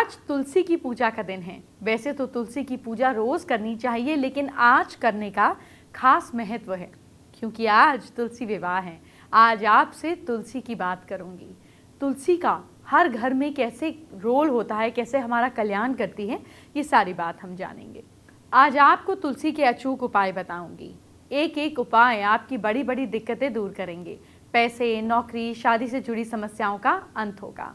आज तुलसी की पूजा का दिन है। वैसे तो तुलसी की पूजा रोज करनी चाहिए, लेकिन आज करने का खास महत्व है क्योंकि आज तुलसी विवाह है। आज आपसे तुलसी की बात करूंगी। तुलसी का हर घर में कैसे रोल होता है, कैसे हमारा कल्याण करती है, ये सारी बात हम जानेंगे। आज आपको तुलसी के अचूक उपाय बताऊंगी। एक एक उपाय आपकी बड़ी बड़ी दिक्कतें दूर करेंगे। पैसे, नौकरी, शादी से जुड़ी समस्याओं का अंत होगा।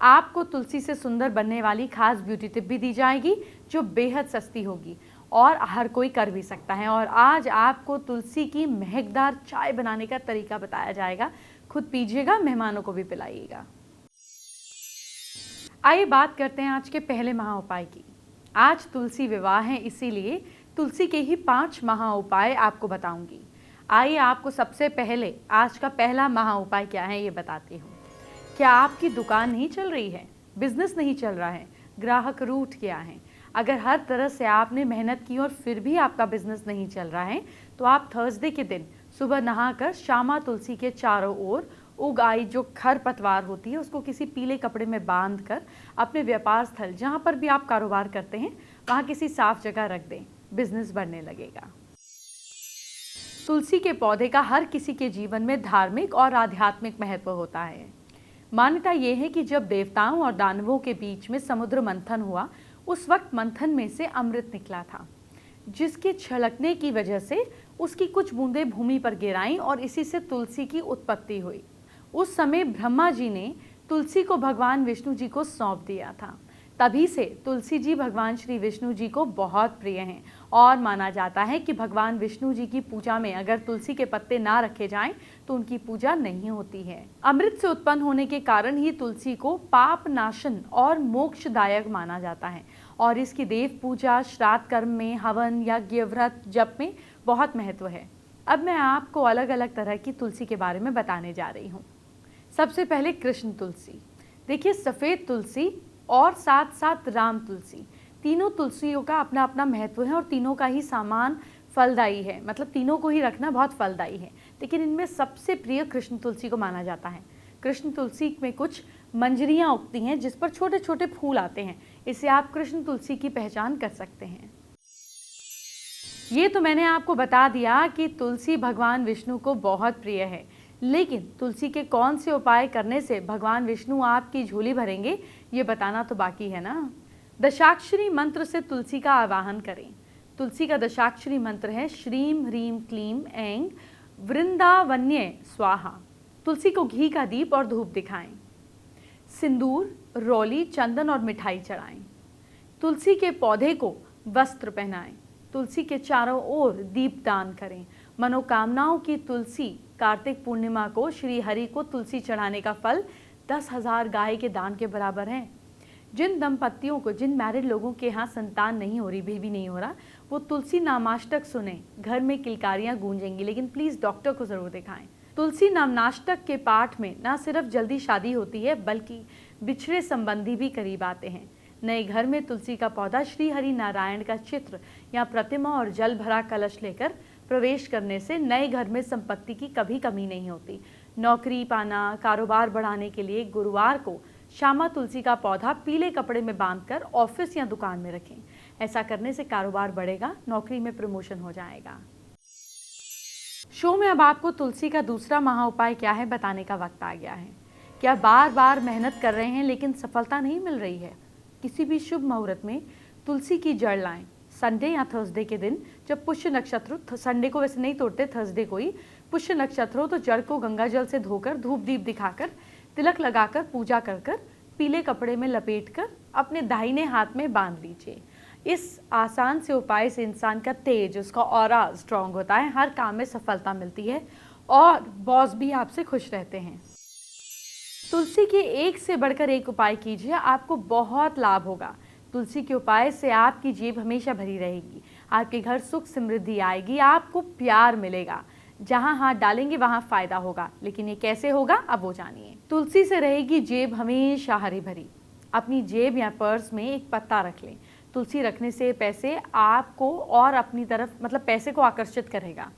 आपको तुलसी से सुंदर बनने वाली खास ब्यूटी टिप भी दी जाएगी जो बेहद सस्ती होगी और हर कोई कर भी सकता है। और आज आपको तुलसी की महकदार चाय बनाने का तरीका बताया जाएगा। खुद पीजिएगा, मेहमानों को भी पिलाइएगा। आइए बात करते हैं आज के पहले महा उपाय की। आज तुलसी विवाह है, इसीलिए तुलसी के ही 5 महा उपाय आपको बताऊंगी। आइए आपको सबसे पहले आज का पहला महा उपाय क्या है ये बताती हूँ। क्या आपकी दुकान नहीं चल रही है, बिजनेस नहीं चल रहा है, ग्राहक रूठ गया है? अगर हर तरह से आपने मेहनत की और फिर भी आपका बिजनेस नहीं चल रहा है, तो आप थर्सडे के दिन सुबह नहाकर श्यामा तुलसी के चारों ओर उग आई जो खरपतवार होती है उसको किसी पीले कपड़े में बांध कर अपने व्यापार स्थल, जहाँ पर भी आप कारोबार करते हैं, वहाँ किसी साफ जगह रख दें। बिजनेस बढ़ने लगेगा। तुलसी के पौधे का हर किसी के जीवन में धार्मिक और आध्यात्मिक महत्व होता है। मान्यता यह है कि जब देवताओं और दानवों के बीच में समुद्र मंथन हुआ, उस वक्त मंथन में से अमृत निकला था, जिसके छलकने की वजह से उसकी कुछ बूंदें भूमि पर गिराईं और इसी से तुलसी की उत्पत्ति हुई। उस समय ब्रह्मा जी ने तुलसी को भगवान विष्णु जी को सौंप दिया था। तभी से तुलसी जी भगवान श्री विष्णु जी को बहुत प्रिय हैं और माना जाता है कि भगवान विष्णु जी की पूजा में अगर तुलसी के पत्ते ना रखे जाएं तो उनकी पूजा नहीं होती है। अमृत से उत्पन्न होने के कारण ही तुलसी को पाप नाशन और मोक्षदायक माना जाता है और इसकी देव पूजा, श्राद्ध कर्म में, हवन, यज्ञ, व्रत, जप में बहुत महत्व है। अब मैं आपको अलग अलग तरह की तुलसी के बारे में बताने जा रही हूँ। सबसे पहले कृष्ण तुलसी। देखिए, सफ़ेद तुलसी और साथ साथ राम तुलसी, तीनों तुलसियों का अपना अपना महत्व है और तीनों का ही सामान फलदायी है। मतलब तीनों को ही रखना बहुत फलदायी है, लेकिन इनमें सबसे प्रिय कृष्ण तुलसी को माना जाता है। कृष्ण तुलसी में कुछ मंजरियाँ उगती हैं जिस पर छोटे छोटे फूल आते हैं, इससे आप कृष्ण तुलसी की पहचान कर सकते हैं। ये तो मैंने आपको बता दिया कि तुलसी भगवान विष्णु को बहुत प्रिय है, लेकिन तुलसी के कौन से उपाय करने से भगवान विष्णु आपकी झोली भरेंगे, ये बताना तो बाकी है ना। दशाक्षरी मंत्र से तुलसी का आवाहन करें। तुलसी का दशाक्षरी मंत्र है श्रीम ह्रीम क्लीम ऐं वृंदावन्य स्वाहा। तुलसी को घी का दीप और धूप दिखाएं। सिंदूर, रोली, चंदन और मिठाई चढ़ाएं। तुलसी के पौधे को वस्त्र पहनाएं। तुलसी के चारों ओर दीप दान करें। मनोकामनाओं की तुलसी। कार्तिक पूर्णिमा को श्री हरि को तुलसी चढ़ाने का फल 10,000 गाय के दान के बराबर है। जिन दंपतियों को, जिन मैरिड लोगों के यहाँ संतान नहीं हो रही, बेबी नहीं हो रहा, वो तुलसी नामाष्टक सुने। घर में किलकारियाँ गूंजेंगी, लेकिन प्लीज़ डॉक्टर को ज़रूर दिखाएं। तुलसी नामाष्टक के पाठ में न सिर्फ जल्दी शादी होती है, बल्कि बिछड़े संबंधी भी करीब आते हैं। नए घर में तुलसी का पौधा श्री हरि नारायण का चित्र या प्रतिमा और जल भरा कलश लेकर प्रवेश करने से नए घर में संपत्ति की कभी कमी नहीं होती। नौकरी पाना, कारोबार बढ़ाने के लिए गुरुवार को श्यामा तुलसी का पौधा पीले कपड़े में बांधकर ऑफिस या दुकान में रखें। ऐसा करने से कारोबार बढ़ेगा, नौकरी में प्रमोशन हो जाएगा। शो में अब आपको तुलसी का दूसरा महा उपाय क्या है बताने का वक्त आ गया है। क्या बार बार मेहनत कर रहे हैं लेकिन सफलता नहीं मिल रही है? किसी भी शुभ मुहूर्त में तुलसी की जड़ लाएं। संडे या थर्सडे के दिन जब पुष्य नक्षत्र, संडे को वैसे नहीं तोड़ते, थर्सडे को ही पुष्य नक्षत्र हो तो जड़ को गंगा जल से धोकर, धूप दीप दिखाकर, तिलक लगाकर, पूजा कर कर, पीले कपड़े में लपेटकर अपने दाहिने हाथ में बांध लीजिए। इस आसान से उपाय से इंसान का तेज, उसका ऑरा स्ट्रांग होता है, हर काम में सफलता मिलती है और बॉस भी आपसे खुश रहते हैं। तुलसी के एक से बढ़कर एक उपाय कीजिए, आपको बहुत लाभ होगा। तुलसी के उपाय से आपकी जेब हमेशा भरी रहेगी, आपके घर सुख समृद्धि आएगी, आपको प्यार मिलेगा। जहां हाथ डालेंगे वहां फायदा होगा, लेकिन ये कैसे होगा अब वो जानिए। तुलसी से रहेगी जेब हमेशा हरी भरी। अपनी जेब या पर्स में एक पत्ता रख लें। तुलसी रखने से पैसे आपको और अपनी तरफ, मतलब पैसे को आकर्षित करेगा।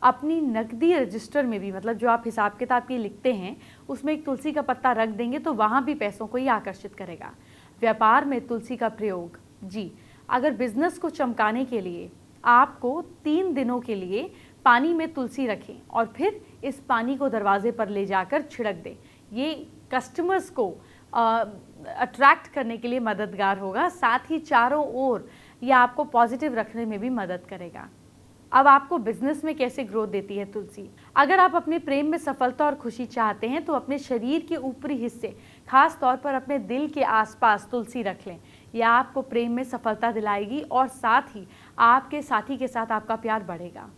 अपनी नकदी रजिस्टर में भी, मतलब जो आप हिसाब किताब के लिखते हैं, उसमें एक तुलसी का पत्ता रख देंगे तो वहाँ भी पैसों को ही आकर्षित करेगा। व्यापार में तुलसी का प्रयोग। जी, अगर बिजनेस को चमकाने के लिए आपको 3 दिनों के लिए पानी में तुलसी रखें और फिर इस पानी को दरवाजे पर ले जाकर छिड़क दें। ये कस्टमर्स को अट्रैक्ट करने के लिए मददगार होगा, साथ ही चारों ओर ये आपको पॉजिटिव रखने में भी मदद करेगा। अब आपको बिजनेस में कैसे ग्रोथ देती है तुलसी? अगर आप अपने प्रेम में सफलता और खुशी चाहते हैं तो अपने शरीर के ऊपरी हिस्से, खास तौर पर अपने दिल के आसपास तुलसी रख लें। यह आपको प्रेम में सफलता दिलाएगी और साथ ही आपके साथी के साथ आपका प्यार बढ़ेगा।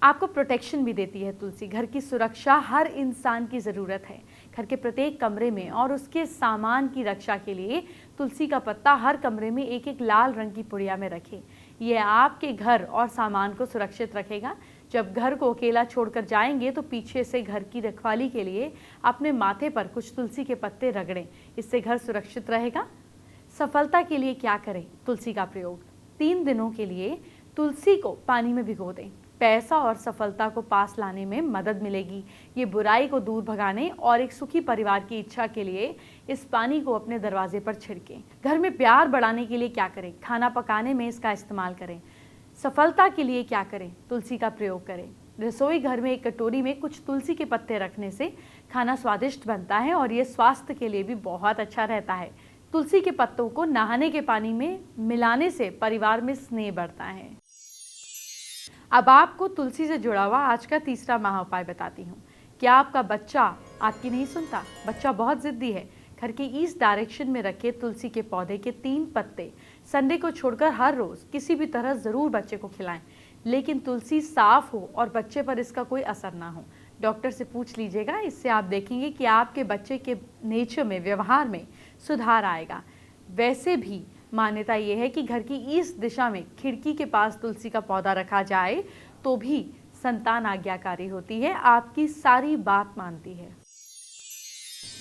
आपको प्रोटेक्शन भी देती है तुलसी। घर की सुरक्षा हर इंसान की ज़रूरत है। घर के प्रत्येक कमरे में और उसके सामान की रक्षा के लिए तुलसी का पत्ता हर कमरे में एक एक लाल रंग की पुड़िया में रखें। यह आपके घर और सामान को सुरक्षित रखेगा। जब घर को अकेला छोड़कर जाएंगे तो पीछे से घर की रखवाली के लिए अपने माथे पर कुछ तुलसी के पत्ते रगड़ें। इससे घर सुरक्षित रहेगा। सफलता के लिए क्या करें? तुलसी का प्रयोग। 3 दिनों के लिए तुलसी को पानी में भिगो दें। पैसा और सफलता को पास लाने में मदद मिलेगी। ये बुराई को दूर भगाने और एक सुखी परिवार की इच्छा के लिए इस पानी को अपने दरवाजे पर छिड़कें। घर में प्यार बढ़ाने के लिए क्या करें? खाना पकाने में इसका इस्तेमाल करें। सफलता के लिए क्या करें? तुलसी का प्रयोग करें। रसोई घर में एक कटोरी में कुछ तुलसी के पत्ते रखने से खाना स्वादिष्ट बनता है और ये स्वास्थ्य के लिए भी बहुत अच्छा रहता है। तुलसी के पत्तों को नहाने के पानी में मिलाने से परिवार में स्नेह बढ़ता है। अब आपको तुलसी से जुड़ा हुआ आज का तीसरा महा उपाय बताती हूँ। क्या आपका बच्चा आपकी नहीं सुनता? बच्चा बहुत जिद्दी है। घर के ईस्ट डायरेक्शन में रखे तुलसी के पौधे के 3 पत्ते संडे को छोड़कर हर रोज किसी भी तरह जरूर बच्चे को खिलाएं, लेकिन तुलसी साफ हो और बच्चे पर इसका कोई असर ना हो। डॉक्टर से पूछ लीजिएगा। इससे आप देखेंगे कि आपके बच्चे के नेचर में, व्यवहार में सुधार आएगा। वैसे भी मान्यता यह है कि घर की ईस्ट दिशा में खिड़की के पास तुलसी का पौधा रखा जाए तो भी संतान आज्ञाकारी होती है, आपकी सारी बात मानती है।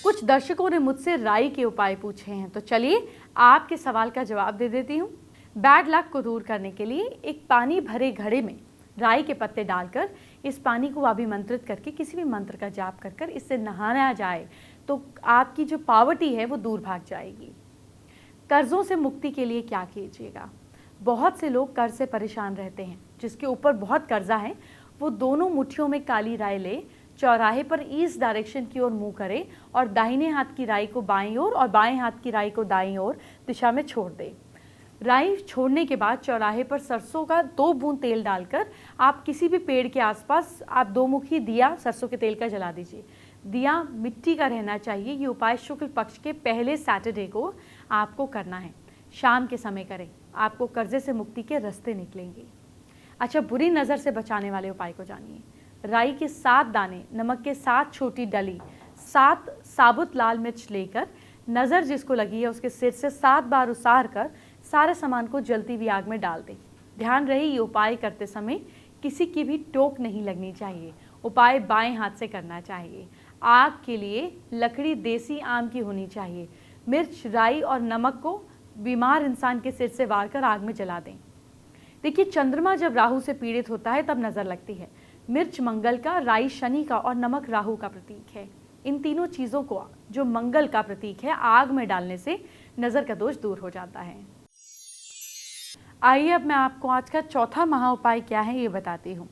कुछ दर्शकों ने मुझसे राई के उपाय पूछे हैं, तो चलिए आपके सवाल का जवाब दे देती हूँ। बैड लक को दूर करने के लिए एक पानी भरे घड़े में राई के पत्ते डालकर इस पानी को अभिमंत्रित करके किसी भी मंत्र का जाप कर इससे नहाया जाए तो आपकी जो पावर्टी है वो दूर भाग जाएगी। कर्जों से मुक्ति के लिए क्या कीजिएगा? बहुत से लोग कर्ज से परेशान रहते हैं। जिसके ऊपर बहुत कर्जा है वो दोनों मुट्ठियों में काली राई ले, चौराहे पर ईस्ट डायरेक्शन की ओर मुंह करे और दाहिने हाथ की राई को बाईं ओर और बाएं हाथ की राई को दाईं ओर दिशा में छोड़ दे। राई छोड़ने के बाद चौराहे पर सरसों का 2 बूंद तेल डालकर आप किसी भी पेड़ के आसपास आप 2 मुखी दिया सरसों के तेल का जला दीजिए। दिया मिट्टी का रहना चाहिए। ये उपाय शुक्ल पक्ष के पहले सैटरडे को आपको करना है। शाम के समय करें, आपको कर्जे से मुक्ति के रास्ते निकलेंगे। अच्छा, बुरी नज़र से बचाने वाले उपाय को जानिए। राई के 7 दाने, नमक के 7 छोटी डली, 7 साबुत लाल मिर्च लेकर नज़र जिसको लगी है उसके सिर से 7 बार उसार कर सारे सामान को जलती हुई आग में डाल दें। ध्यान रहे ये उपाय करते समय किसी की भी टोक नहीं लगनी चाहिए। उपाय बाएं हाथ से करना चाहिए। आग के लिए लकड़ी देसी आम की होनी चाहिए। मिर्च, राई और नमक को बीमार इंसान के सिर से वार कर आग में जला दें। देखिए, चंद्रमा जब राहु से पीड़ित होता है तब नजर लगती है। मिर्च मंगल का, राई शनि का और नमक राहु का प्रतीक है। इन तीनों चीजों को जो मंगल का प्रतीक है आग में डालने से नजर का दोष दूर हो जाता है। आइए अब मैं आपको आज का चौथा महा उपाय क्या है ये बताती हूँ।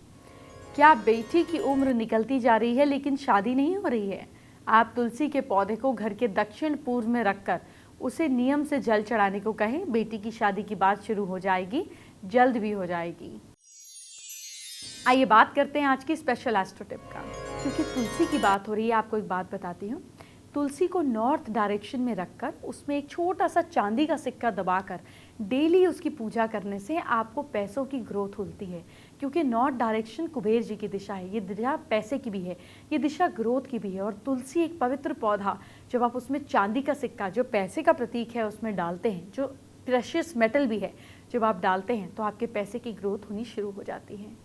क्या बेटी की उम्र निकलती जा रही है लेकिन शादी नहीं हो रही है? आप तुलसी के पौधे को घर के दक्षिण पूर्व में रखकर उसे नियम से जल चढ़ाने को कहें। बेटी की शादी की बात शुरू हो जाएगी, जल्द भी हो जाएगी। आइए बात करते हैं आज की स्पेशल एस्ट्रो टिप का। क्योंकि तुलसी की बात हो रही है, आपको एक बात बताती हूँ। तुलसी को नॉर्थ डायरेक्शन में रखकर उसमें एक छोटा सा चांदी का सिक्का दबाकर डेली उसकी पूजा करने से आपको पैसों की ग्रोथ होती है। क्योंकि नॉर्थ डायरेक्शन कुबेर जी की दिशा है। ये दिशा पैसे की भी है, ये दिशा ग्रोथ की भी है। और तुलसी एक पवित्र पौधा, जब आप उसमें चांदी का सिक्का जो पैसे का प्रतीक है उसमें डालते हैं, जो प्रेशियस मेटल भी है, जब आप डालते हैं तो आपके पैसे की ग्रोथ होनी शुरू हो जाती है।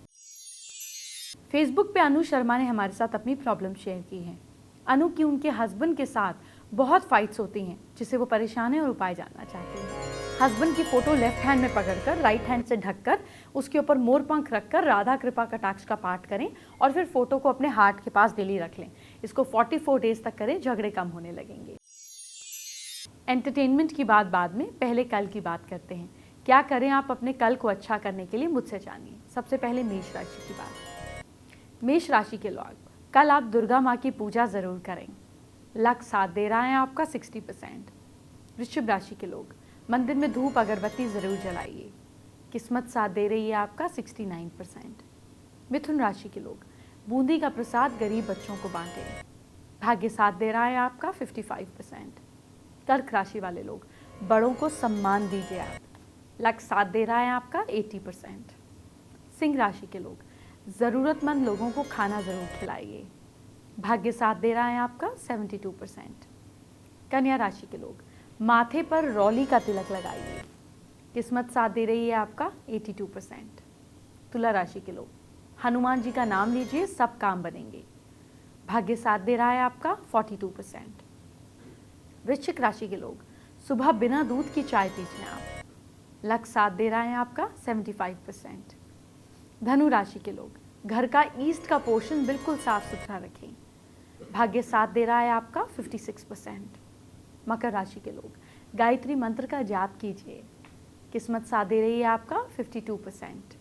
फेसबुक पे अनु शर्मा ने हमारे साथ अपनी प्रॉब्लम शेयर की है। अनु की उनके हस्बैंड के साथ बहुत फाइट्स होती हैं, जिससे वो परेशान है और उपाय जानना चाहते हैं। हस्बैंड की फोटो लेफ्ट हैंड में पकड़कर राइट हैंड से ढककर उसके ऊपर मोर पंख रखकर राधा कृपा कटाक्ष का पाठ करें और फिर फोटो को अपने हार्ट के पास डेली रख लें। इसको 44 डेज तक करें, झगड़े कम होने लगेंगे। एंटरटेनमेंट की बात बाद में, पहले कल की बात करते हैं। क्या करें आप अपने कल को अच्छा करने के लिए, मुझसे जानिए। सबसे पहले मेष राशि की बात। मेष राशि के लोग, कल आप दुर्गा माँ की पूजा ज़रूर करें। लक साथ दे रहा है आपका 60%। वृश्चिक राशि के लोग, मंदिर में धूप अगरबत्ती ज़रूर जलाइए। किस्मत साथ दे रही है आपका 69%। मिथुन राशि के लोग, बूंदी का प्रसाद गरीब बच्चों को बांटें। भाग्य साथ दे रहा है आपका 55%। कर्क राशि वाले लोग, बड़ों को सम्मान दीजिए आप। लक साथ दे रहा है आपका 80%। सिंह राशि के लोग, ज़रूरतमंद लोगों को खाना ज़रूर खिलाइए। भाग्य साथ दे रहा है आपका 72%। कन्या राशि के लोग, माथे पर रौली का तिलक लगाइए। किस्मत साथ दे रही है आपका 82%। तुला राशि के लोग, हनुमान जी का नाम लीजिए, सब काम बनेंगे। भाग्य साथ दे रहा है आपका 42%। वृश्चिक राशि के लोग, सुबह बिना दूध की चाय पीजिए आप। लक साथ दे रहा है आपका 75%। धनु राशि के लोग, घर का ईस्ट का पोर्शन बिल्कुल साफ सुथरा रखें। भाग्य साथ दे रहा है आपका 56%। मकर राशि के लोग, गायत्री मंत्र का जाप कीजिए। किस्मत साथ दे रही है आपका 52%।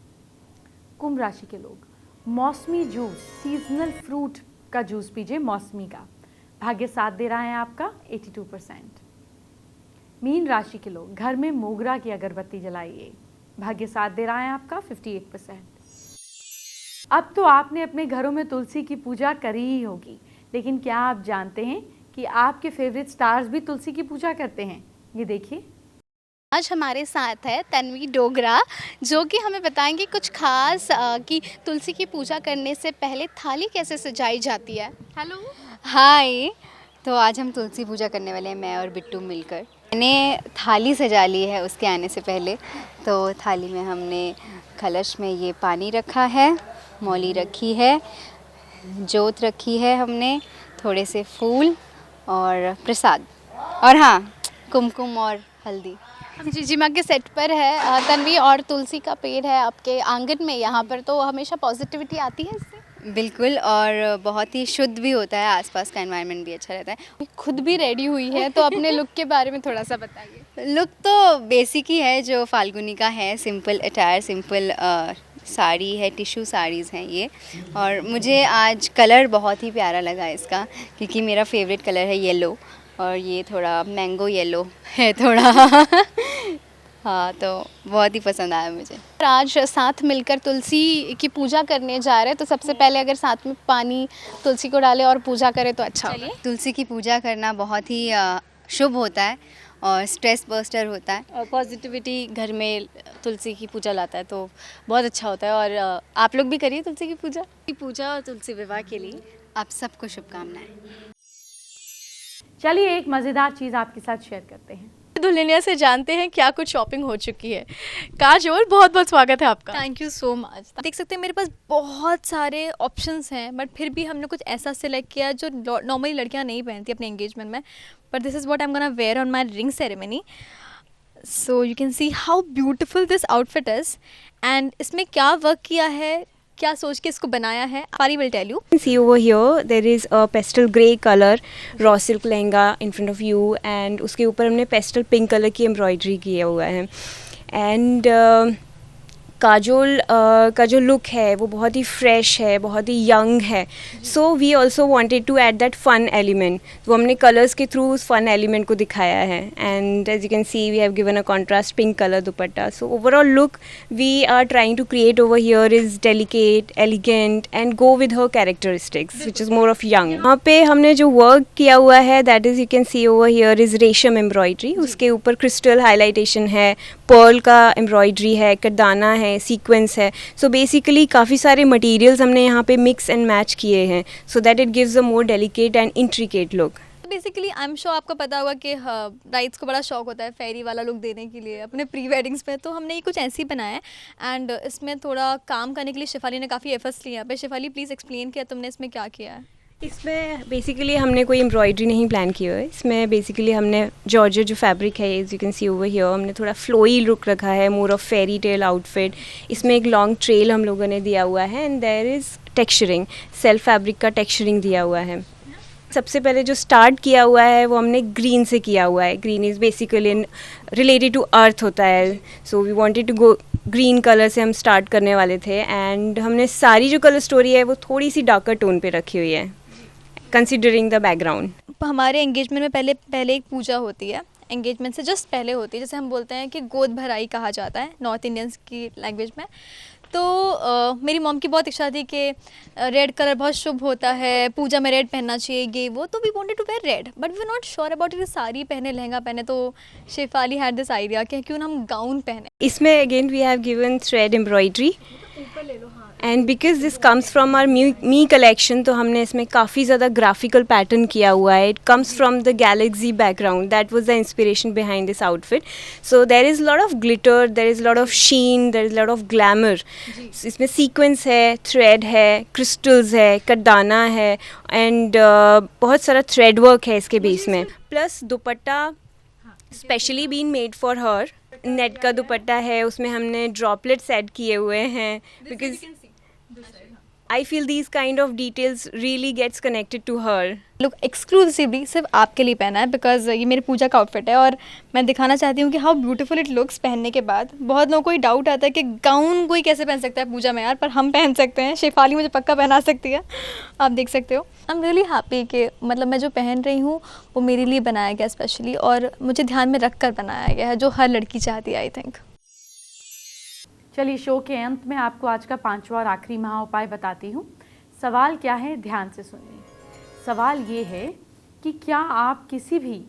कुंभ राशि के लोग, मौसमी जूस, सीजनल फ्रूट का जूस पीजिए, मौसमी का। भाग्य साथ दे रहा है आपका 82%। मीन राशि के लोग, घर में मोगरा की अगरबत्ती जलाइए। भाग्य साथ दे रहा है आपका 58%। अब तो आपने अपने घरों में तुलसी की पूजा करी ही होगी, लेकिन क्या आप जानते हैं कि आपके फेवरेट स्टार्स भी तुलसी की पूजा करते हैं? ये देखिए। आज हमारे साथ है तन्वी डोगरा, जो कि हमें बताएंगे कुछ खास कि तुलसी की पूजा करने से पहले थाली कैसे सजाई जाती है। हेलो। हाय। तो आज हम तुलसी पूजा करने वाले हैं, मैं और बिट्टू मिलकर। मैंने थाली सजा ली है उसके आने से पहले। तो थाली में हमने कलश में ये पानी रखा है, मौली रखी है, जोत रखी है हमने, थोड़े से फूल और प्रसाद, और हाँ, कुमकुम और हल्दी। हम जीजी माँ के सेट पर है तन्वी, और तुलसी का पेड़ है आपके आंगन में यहाँ पर, तो हमेशा पॉजिटिविटी आती है इससे। बिल्कुल, और बहुत ही शुद्ध भी होता है, आसपास का एनवायरनमेंट भी अच्छा रहता है। खुद भी रेडी हुई है, तो अपने लुक के बारे में थोड़ा सा बताइए। लुक तो बेसिक ही है, जो फाल्गुनी का है, सिंपल अटायर, सिंपल साड़ी है, टिश्यू साड़ीज़ हैं ये। और मुझे आज कलर बहुत ही प्यारा लगा इसका, क्योंकि मेरा फेवरेट कलर है येलो, और ये थोड़ा मैंगो येलो है थोड़ा हाँ, तो बहुत ही पसंद आया मुझे। आज साथ मिलकर तुलसी की पूजा करने जा रहे हैं, तो सबसे पहले अगर साथ में पानी तुलसी को डालें और पूजा करें तो अच्छा होगा। तुलसी की पूजा करना बहुत ही शुभ होता है और स्ट्रेस बस्टर होता है, और पॉजिटिविटी घर में तुलसी की पूजा लाता है, तो बहुत अच्छा होता है। और आप लोग भी करिए तुलसी की पूजा और तुलसी विवाह के लिए आप सबको शुभकामनाएं। चलिए एक मज़ेदार चीज़ आपके साथ शेयर करते हैं। दुल्हनिया से जानते हैं क्या कुछ शॉपिंग हो चुकी है। काजोल, बहुत बहुत स्वागत है आपका। Thank you so much. देख सकते हैं मेरे पास बहुत सारे ऑप्शंस हैं, बट फिर भी हमने कुछ ऐसा सिलेक्ट किया जो नॉर्मली लड़कियां नहीं पहनती अपने एंगेजमेंट में, but this is what I am gonna wear on my ring ceremony. So you can see how beautiful this outfit is, and इसमें क्या वर्क किया है, क्या सोच के इसको बनाया है, Pari will tell you. See over here there is a pastel grey color raw silk lehenga in front of you, and उसके ऊपर हमने pastel pink color की एम्ब्रॉयडरी किया हुआ है। एंड काजोल का जो लुक है वो बहुत ही फ्रेश है, बहुत ही यंग है। So we also wanted to add that fun element, वो हमने कलर्स के थ्रू उस फन एलिमेंट को दिखाया है। And as you can see we have given a contrast pink colour dupatta. So overall look we are trying to create over here is delicate, elegant and go with her characteristics which is more of young. यहाँ पे हमने जो work किया हुआ है that is you can see over here is resham embroidery, उसके ऊपर crystal हाईलाइटेशन है, पर्ल का एम्ब्रॉयडरी है, करदाना है, सीक्वेंस है। सो बेसिकली काफ़ी सारे मटेरियल्स हमने यहाँ पे मिक्स एंड मैच किए हैं so that it gives a more delicate and intricate look. Basically I am sure आपको पता होगा कि ब्राइड्स को बड़ा शौक होता है फेरी वाला लुक देने के लिए अपने प्री वेडिंग्स में, तो हमने ये कुछ ऐसे ही बनाया है। एंड इसमें थोड़ा काम करने के लिए शेफाली ने काफ़ी एफर्ट्स लिए यहाँ पे। शेफाली प्लीज़ एक्सप्लेन किया तुमने इसमें क्या किया है। इसमें बेसिकली हमने कोई एम्ब्रॉयडरी नहीं प्लान की हुआ है। इसमें बेसिकली हमने जॉर्जेट जो फैब्रिक है, as you can see over here, हमने थोड़ा फ्लोई लुक रखा है, more of fairy tale outfit. इसमें एक लॉन्ग ट्रेल हम लोगों ने दिया हुआ है and there is texturing, self fabric का टेक्सचरिंग दिया हुआ है। सबसे पहले जो स्टार्ट किया हुआ है वो हमने ग्रीन से किया हुआ है. Green is basically related to earth होता है, so we wanted to go green colour से हम स्टार्ट करने वाले थे. एंड हमने सारी जो कलर स्टोरी है वो थोड़ी सी डार्कर टोन पे रखी हुई है, कंसिडरिंग द बैकग्राउंड. हमारे एंगेजमेंट में पहले एक पूजा होती है, एंगेजमेंट से जस्ट पहले होती है, जैसे हम बोलते हैं कि गोद भराई कहा जाता है नॉर्थ इंडियंस की लैंग्वेज में. तो मेरी मॉम की बहुत इच्छा थी कि रेड कलर बहुत शुभ होता है, पूजा में रेड पहनना चाहिए, ये वो, तो we wanted to wear red but we were not sure about it. Sari पहने, लहंगा पहने, तो शेफाली हैड दिस आइडिया कि क्यों ना हम गाउन पहने. इसमें again we have given thread embroidery and because this comes from our me collection, तो हमने इसमें काफ़ी ज़्यादा ग्राफिकल पैटर्न किया हुआ है. It comes from the galaxy background, that was the inspiration behind this outfit. So there is lot of glitter, there is lot of sheen, there is lot of glamour. इसमें sequence है, thread है, crystals है, कटदाना है and बहुत सारा thread work है इसके बेस में. Plus dupatta specially been made for her. Net का दुपट्टा है, उसमें हमने ड्रॉपलेट्स ऐड किए हुए हैं because I feel these kind of details really gets connected to her. Look exclusively सिर्फ आपके लिए पहना है बिकॉज ये मेरी पूजा का आउटफिट है और मैं दिखाना चाहती हूँ कि हाउ ब्यूटीफुल इट लुक्स पहनने के बाद. बहुत लोगों को ही डाउट आता है कि गाउन कोई कैसे पहन सकता है पूजा में यार, पर हम पहन सकते हैं. शेफाली मुझे पक्का पहना सकती है, आप देख सकते हो. आई एम रियली हैप्पी कि मतलब मैं जो पहन रही हूँ वो मेरे लिए बनाया गया स्पेशली और मुझे ध्यान में रख कर बनाया गया है, जो हर लड़की चाहती है आई थिंक. चलिए शो के अंत में आपको आज का 5वां और आखिरी महा उपाय बताती हूँ. सवाल क्या है, ध्यान से सुनिए. सवाल ये है कि क्या आप किसी भी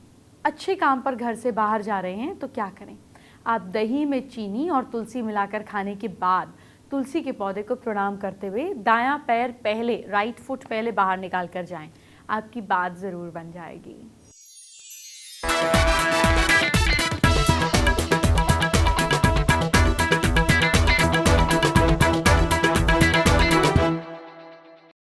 अच्छे काम पर घर से बाहर जा रहे हैं तो क्या करें. आप दही में चीनी और तुलसी मिलाकर खाने के बाद तुलसी के पौधे को प्रणाम करते हुए दायां पैर पहले, राइट फुट पहले बाहर निकाल कर जाएं. आपकी बात ज़रूर बन जाएगी.